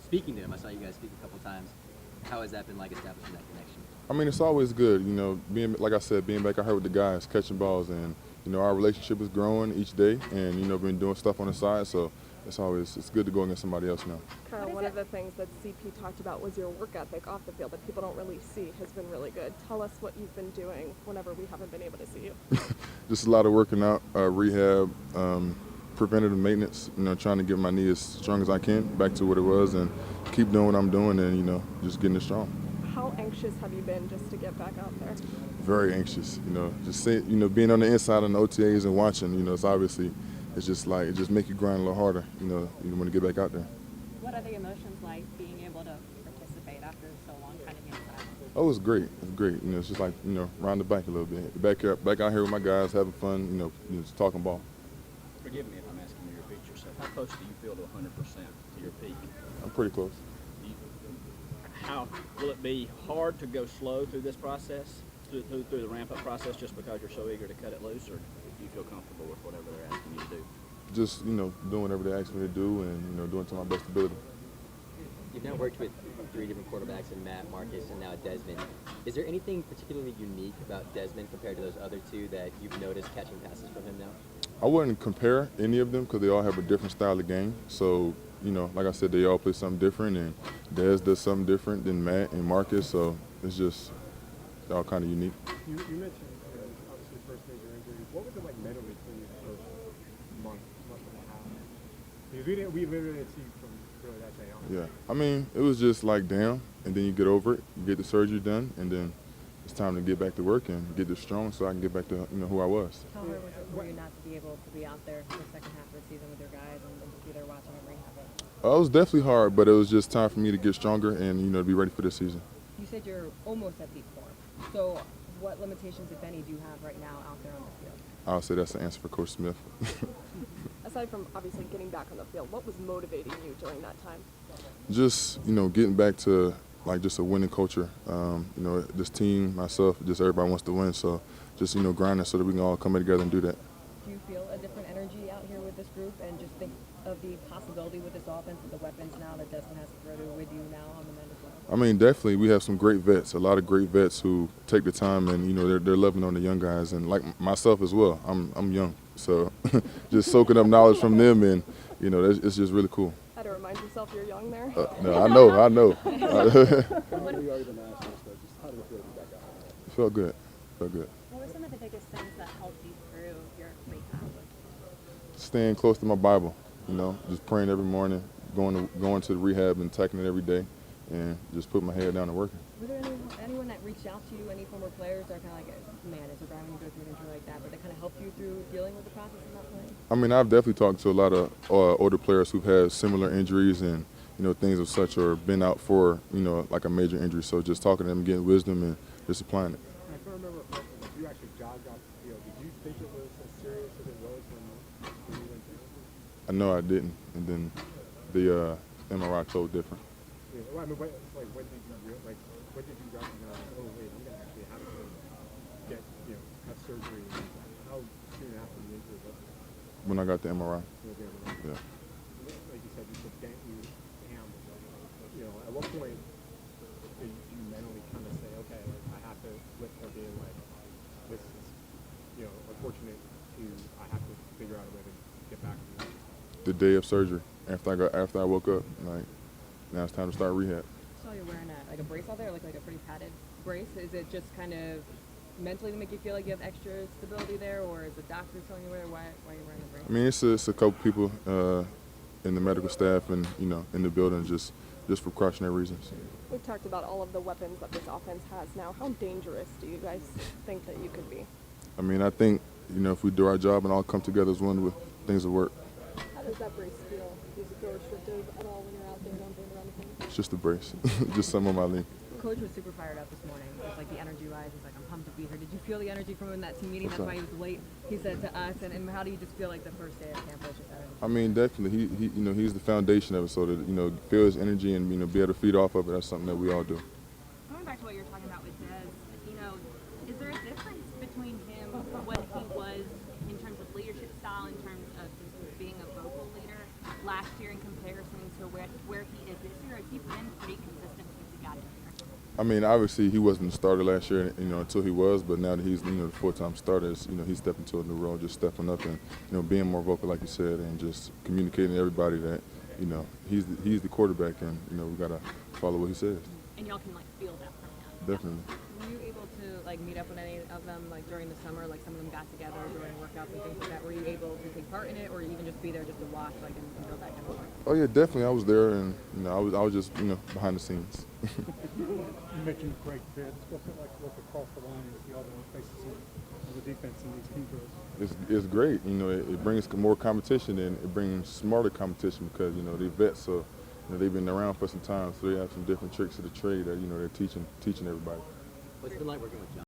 speaking to him. I saw you guys speak a couple times. How has that been like establishing that connection? I mean, it's always good, being like I said, being back out here with the guys, catching balls, and our relationship is growing each day, and been doing stuff on the side, so it's good to go against somebody else now. Kyle, one of the things that CP talked about was your work ethic off the field that people don't really see has been really good. Tell us what you've been doing whenever we haven't been able to see you. Just a lot of working out, rehab, preventative maintenance. Trying to get my knee as strong as I can back to what it was, and keep doing what I'm doing, and just getting it strong. How anxious have you been just to get back out there? Very anxious. Just being on the inside on the OTAs and watching. It's obviously, it's just like it just make you grind a little harder. When you get back out there. What are the emotions like being able to participate after so long kind of inside? Oh, it was great. It's great. It's just like round the back a little bit. Back out here with my guys, having fun. Just talking ball. Forgive me if I'm asking you to repeat yourself. How close do you feel to 100% to your peak? I'm pretty close. How will it be hard to go slow through this process, through the ramp-up process, just because you're so eager to cut it loose, or do you feel comfortable with whatever they're asking you to do? Just doing whatever they ask me to do, and doing it to my best ability. You've now worked with 3 different quarterbacks in Matt, Marcus, and now Desmond. Is there anything particularly unique about Desmond compared to those other 2 that you've noticed catching passes from him now? I wouldn't compare any of them because they all have a different style of game. So, like I said, they all play something different, and Des does something different than Matt and Marcus. So it's just all kind of unique. You mentioned obviously first major injury. What was it like mentally for you the first month and a half? Because we literally didn't see you from really that day on. Yeah, I mean, it was just like damn, and then you get over it, you get the surgery done, and then it's time to get back to work and get this strong so I can get back to who I was. How hard was it for you not to be able to be out there for the second half of the season with your guys and just be there watching them rehab it? It was definitely hard, but it was just time for me to get stronger and to be ready for this season. You said you're almost at peak form. So what limitations, if any, do you have right now out there on the field? I'll say that's the answer for Coach Smith. Aside from obviously getting back on the field, what was motivating you during that time? Just, getting back to like just a winning culture. This team, myself, just everybody wants to win. So just, grinding so that we can all come together and do that. Do you feel a different energy out here with this group and just think of the possibility with this offense with the weapons now that Desmond has to throw to with you now on the men as well? I mean, definitely we have some great vets, a lot of great vets who take the time and, they're loving on the young guys and like myself as well. I'm young. So just soaking up knowledge from them and, it's just really cool. Had to remind yourself you're young there. No, I know. We already been asked this, though. Just how did it feel to be back out? It felt good. What were some of the biggest things that helped you through your rehab? Staying close to my Bible, just praying every morning, going to the rehab and tackling it every day, and just putting my head down and working. Was there anyone that reached out to you, any former players that are kind of like, man, it's a grind when you go through an injury like that, but they kind of helped you through dealing with the process of not playing? I mean, I've definitely talked to a lot of older players who've had similar injuries and, things of such, or been out for, like a major injury. So just talking to them, getting wisdom, and just applying it. I can remember when you actually jogged off the field. Did you think it was as serious as it was when you went through? I know I didn't, and then the MRI told different. Yeah, well, I mean, when did you recognize, oh wait, I'm gonna actually have to get, have surgery? How soon after the injury was it? When I got the MRI. Yeah. Like you said, you said you handled it. At what point do you mentally kind of say, okay, like, I have to lift again, like this is, unfortunate I have to figure out a way to get back to this. The day of surgery, after I woke up, like now it's time to start rehab. So you're wearing a brace out there, like a pretty padded brace. Is it just kind of mentally to make you feel like you have extra stability there, or is the doctor telling you why are you wearing a brace? I mean, it's a couple people in the medical staff and in the building just for precautionary reasons. We've talked about all of the weapons that this offense has now. How dangerous do you guys think that you could be? I mean, I think if we do our job and all come together as one, things will work. How does that brace feel? Does it feel restrictive at all when you're out there don't bring around things? It's just a brace, just some on my knee. Coach was super fired up this morning. Just like the energy wise, he's like, I'm pumped to be here. Did you feel the energy from him in that team meeting? That's why he was late. He said to us, and how do you just feel like the first day of camp was just energy? I mean, definitely, he's the foundation of it. So that feel his energy and be able to feed off of it. That's something that we all do. Going back to what you were talking about with Dez, is there a difference between him, what he was in terms of leadership style, in terms of just being a vocal leader, last year in comparison to where he is this year? Has he been pretty consistent since he got in here? I mean, obviously he wasn't the starter last year, until he was, but now that he's, the full-time starter, he's stepping into a new role, just stepping up and, being more vocal, like you said, and just communicating to everybody that, he's the quarterback, and, we got to follow what he says. And y'all can like feel that from him. Definitely. Were you able to like meet up with any of them like during the summer? Like some of them got together during workouts and things like that. Were you able to take part in it, or even just be there just to watch, like and build that kind of work? Oh yeah, definitely. I was there, and I was just behind the scenes. You mentioned great fits. What's it like to look across the line with the other faces of the defense in these team drills? It's great. It brings more competition, and it brings smarter competition because they're vets, so they've been around for some time, so they have some different tricks of the trade that they're teaching everybody. What's it been like working with John?